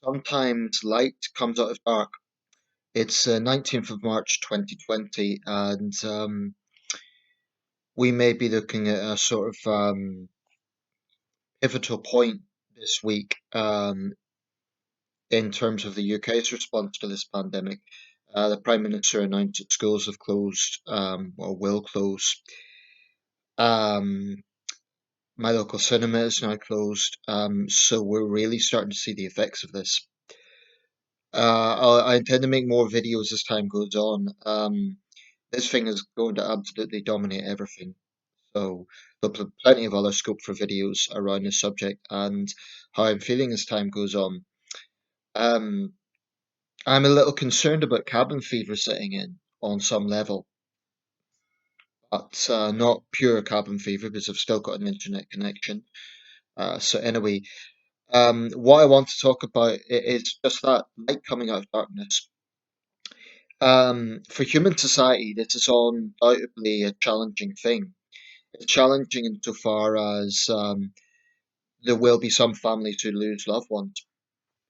Sometimes light comes out of dark. It's 19th of March 2020, and we may be looking at a sort of pivotal point this week in terms of the UK's response to this pandemic. The Prime Minister announced that schools have closed or will close. Um, my local cinema is now closed, so we're really starting to see the effects of this. I intend to make more videos as time goes on. This thing is going to absolutely dominate everything. So there'll be plenty of other scope for videos around this subject and how I'm feeling as time goes on. Um, I'm a little concerned about cabin fever setting in on some level, but not pure cabin fever because I've still got an internet connection. So anyway, what I want to talk about is just that light coming out of darkness. For human society, this is undoubtedly a challenging thing. It's challenging insofar as there will be some families who lose loved ones.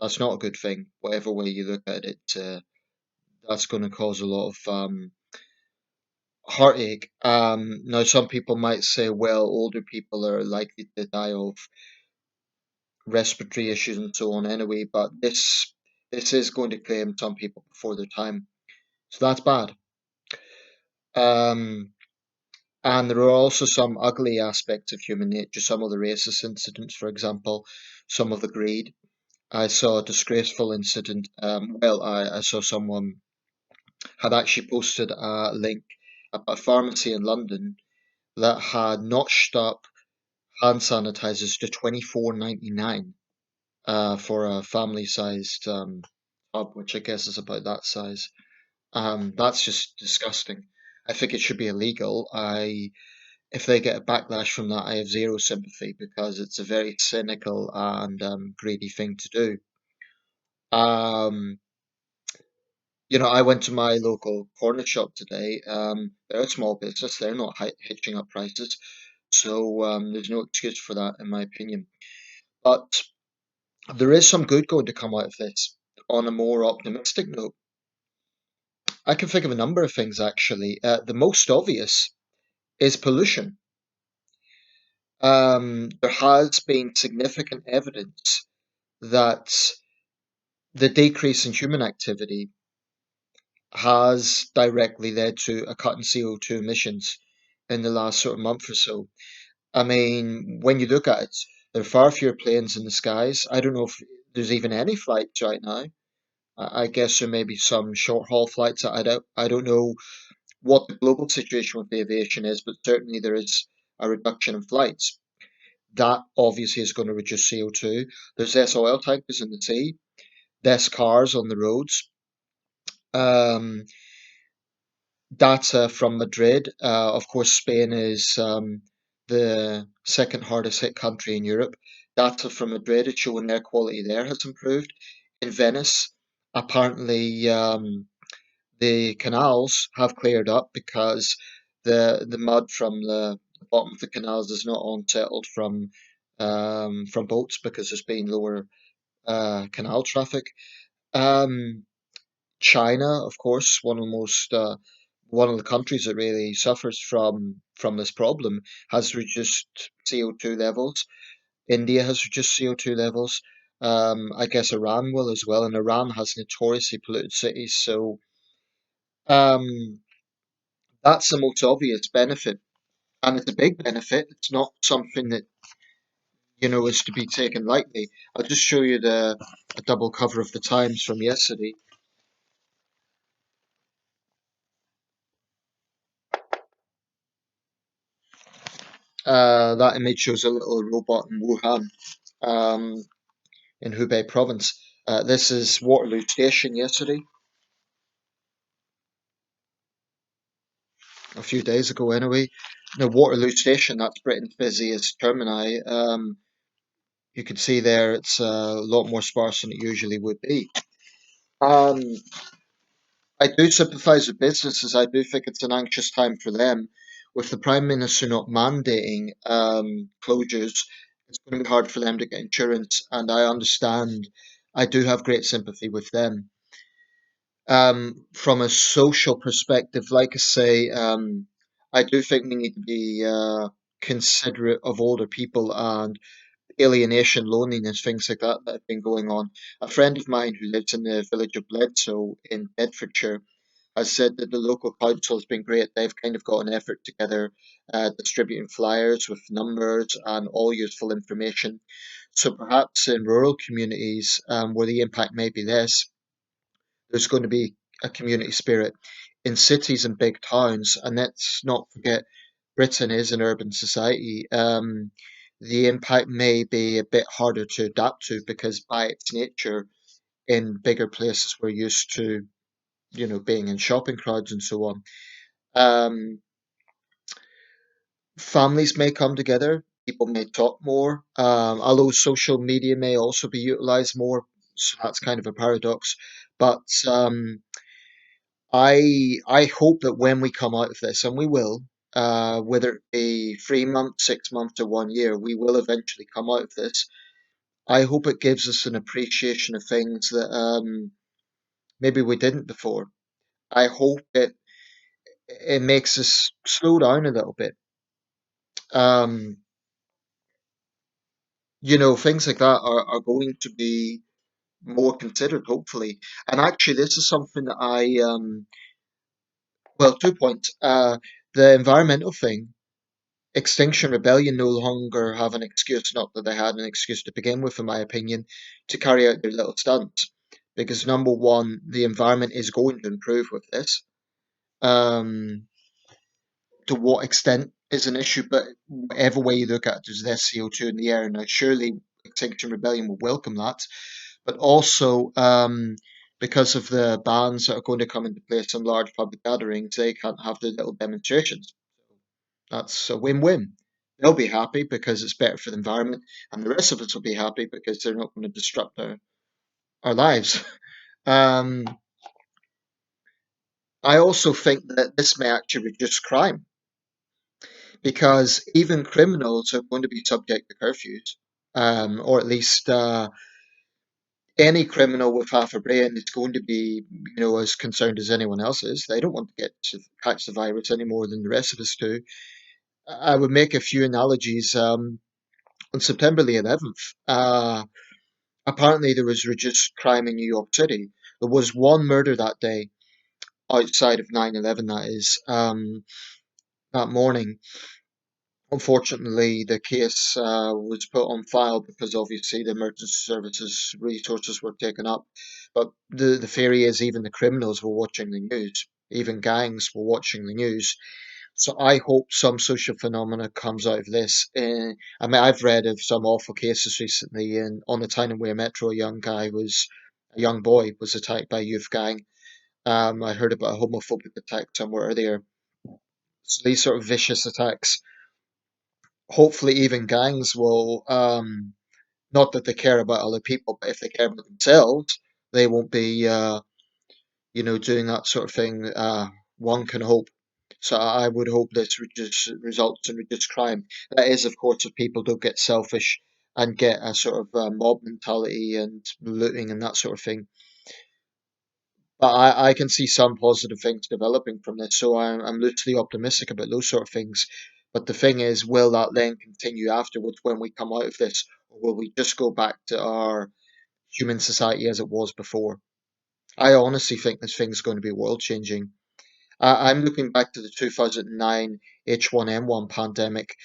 That's not a good thing, whatever way you look at it. That's going to cause a lot of heartache. Now, some people might say, well, older people are likely to die of respiratory issues and so on anyway, but this is going to claim some people before their time, so that's bad. Um, And there are also some ugly aspects of human nature, some of the racist incidents, for example, some of the greed. I saw a disgraceful incident. I saw someone had actually posted a link about a pharmacy in London that had notched up hand sanitizers to 24.99 for a family-sized tub, which I guess is about that size. That's just disgusting. I think it should be illegal. If they get a backlash from that, I have zero sympathy because it's a very cynical and greedy thing to do. Um, I went to my local corner shop today. They're a small business; they're not hitching up prices, so there's no excuse for that, in my opinion. But there is some good going to come out of this. On a more optimistic note, I can think of a number of things actually. The most obvious is pollution. There has been significant evidence that the decrease in human activity has directly led to a cut in CO2 emissions in the last sort of month or so. I mean, when you look at it, there are far fewer planes in the skies. I don't know if there's even any flights right now. I guess there may be some short haul flights. I don't know what the global situation with aviation is, but certainly there is a reduction in flights. That obviously is going to reduce CO2. There's less oil tankers in the sea, less cars on the roads. Um, Data from Madrid. Of course, Spain is the second hardest hit country in Europe. Data from Madrid is showing air quality there has improved. In Venice, apparently, the canals have cleared up because the mud from the bottom of the canals is not unsettled from boats because there's been lower canal traffic. Um, China, of course, one of the countries that really suffers from this problem, has reduced CO2 levels. India has reduced CO2 levels. I guess Iran will as well, and Iran has notoriously polluted cities. So um, that's the most obvious benefit, and it's a big benefit. It's not something that is to be taken lightly. I'll just show you the a double cover of the Times from yesterday. That image shows a little robot in Wuhan, um, in Hubei province. This is Waterloo Station yesterday, a few days ago anyway. Now, Waterloo Station, that's Britain's busiest termini. You can see there it's a lot more sparse than it usually would be. Um, I do sympathise with businesses. I do think it's an anxious time for them. With the Prime Minister not mandating closures, it's going to be hard for them to get insurance. And I understand I do have great sympathy with them. From a social perspective, like I say, I do think we need to be considerate of older people and alienation, loneliness, things like that that have been going on. A friend of mine who lives in the village of Bledsoe in Bedfordshire has said that the local council has been great. They've kind of got an effort together, distributing flyers with numbers and all useful information. So perhaps in rural communities where the impact may be less, there's going to be a community spirit. In cities and big towns, and let's not forget, Britain is an urban society. The impact may be a bit harder to adapt to because by its nature, in bigger places, we're used to, being in shopping crowds and so on. Um, Families may come together, people may talk more, although social media may also be utilized more. So that's kind of a paradox. But I hope that when we come out of this, and we will, whether it be 3 months, 6 months, or 1 year, we will eventually come out of this. I hope it gives us an appreciation of things that maybe we didn't before. I hope it makes us slow down a little bit. Um, things like that are going to be more considered, hopefully. And actually, this is something that well, 2 points. The environmental thing. Extinction Rebellion no longer have an excuse, not that they had an excuse to begin with, in my opinion, to carry out their little stunts. Because number one, the environment is going to improve with this. Um, to what extent is an issue, but whatever way you look at it, there's less CO2 in the air. Now, surely Extinction Rebellion will welcome that. But also, because of the bans that are going to come into place on large public gatherings, they can't have the little demonstrations. That's a win-win. They'll be happy because it's better for the environment, and the rest of us will be happy because they're not going to disrupt our lives. Um, I also think that this may actually reduce crime because even criminals are going to be subject to curfews, or at least any criminal with half a brain is going to be, as concerned as anyone else is. They don't want to catch the virus any more than the rest of us do. I would make a few analogies. On September the 11th, apparently there was reduced crime in New York City. There was one murder that day, outside of 9/11, that is, that morning. Unfortunately, the case was put on file because obviously the emergency services resources were taken up. But the theory is even the criminals were watching the news, even gangs were watching the news. So I hope some social phenomena comes out of this. I mean, I've read of some awful cases recently on the Tyne and Wear Metro. A young boy was attacked by a youth gang. I heard about a homophobic attack somewhere earlier. So these sort of vicious attacks, hopefully even gangs will, not that they care about other people, but if they care about themselves, they won't be, doing that sort of thing. One can hope. So I would hope this results in reduced crime. That is, of course, if people don't get selfish and get a sort of mob mentality and looting and that sort of thing. But I can see some positive things developing from this, so I'm loosely optimistic about those sort of things. But the thing is, will that then continue afterwards when we come out of this, or will we just go back to our human society as it was before? I honestly think this thing's going to be world changing. I'm looking back to the 2009 H1N1 pandemic,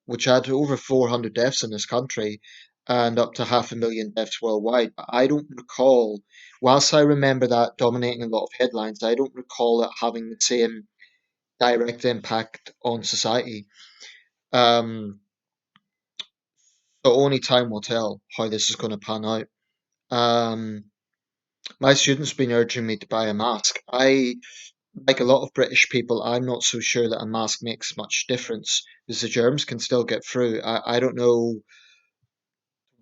which had over 400 deaths in this country and up to 500,000 deaths worldwide. But I don't recall, whilst I remember that dominating a lot of headlines, I don't recall it having the same direct impact on society. Um, so only time will tell how this is going to pan out. Um, my students been urging me to buy a mask. Like a lot of British people, I'm not so sure that a mask makes much difference because the germs can still get through. I don't know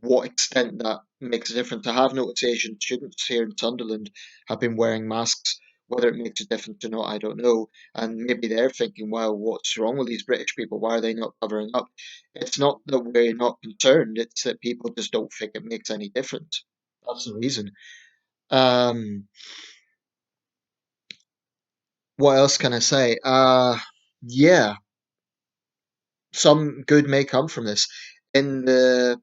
what extent that makes a difference. I have noticed Asian students here in Sunderland have been wearing masks. Whether it makes a difference or not, I don't know. And maybe they're thinking, well, what's wrong with these British people? Why are they not covering up? It's not that we're not concerned, it's that people just don't think it makes any difference. That's the reason. Um, what else can I say? Yeah, some good may come from this. In the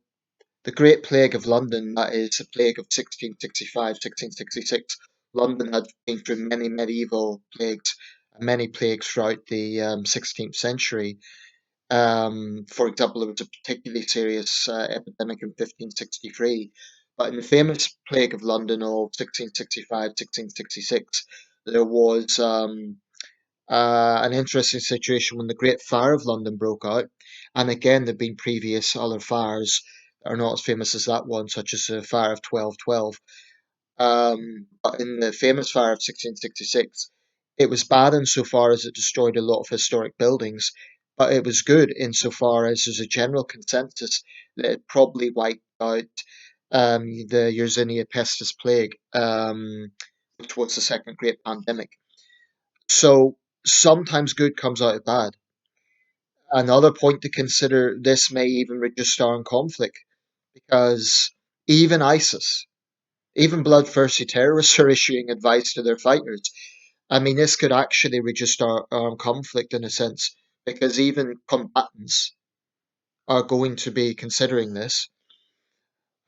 Great Plague of London, that is the plague of 1665, 1666. London had been through many medieval plagues, many plagues throughout the 16th century. For example, there was a particularly serious epidemic in 1563. But in the famous Plague of London of 1665, 1666, there was an interesting situation when the Great Fire of London broke out. And again, there have been previous other fires that are not as famous as that one, such as the Fire of 1212. But in the famous fire of 1666, it was bad insofar as it destroyed a lot of historic buildings, but it was good insofar as there's a general consensus that it probably wiped out the Yersinia pestis plague, which was the second great pandemic. So sometimes good comes out of bad. Another point to consider, this may even reduce armed conflict because even ISIS, even bloodthirsty terrorists are issuing advice to their fighters. I mean, this could actually reduce our armed conflict in a sense, because even combatants are going to be considering this.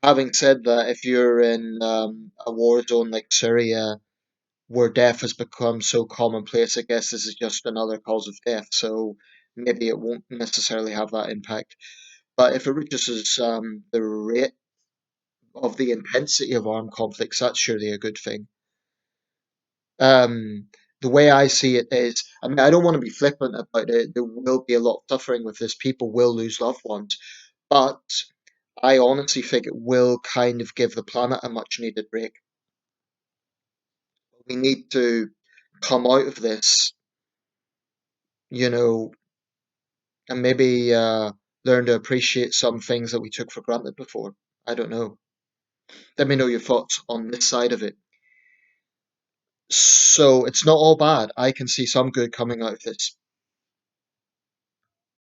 Having said that, if you're in a war zone like Syria, where death has become so commonplace, I guess this is just another cause of death, so maybe it won't necessarily have that impact. But if it reduces the rate of the intensity of armed conflicts, that's surely a good thing. Um, the way I see it is, I mean, I don't want to be flippant about it. There will be a lot of suffering with this. People will lose loved ones, but I honestly think it will kind of give the planet a much needed break. We need to come out of this, you know, and maybe learn to appreciate some things that we took for granted before. I don't know. Let me know your thoughts on this side of it. So it's not all bad. I can see some good coming out of this.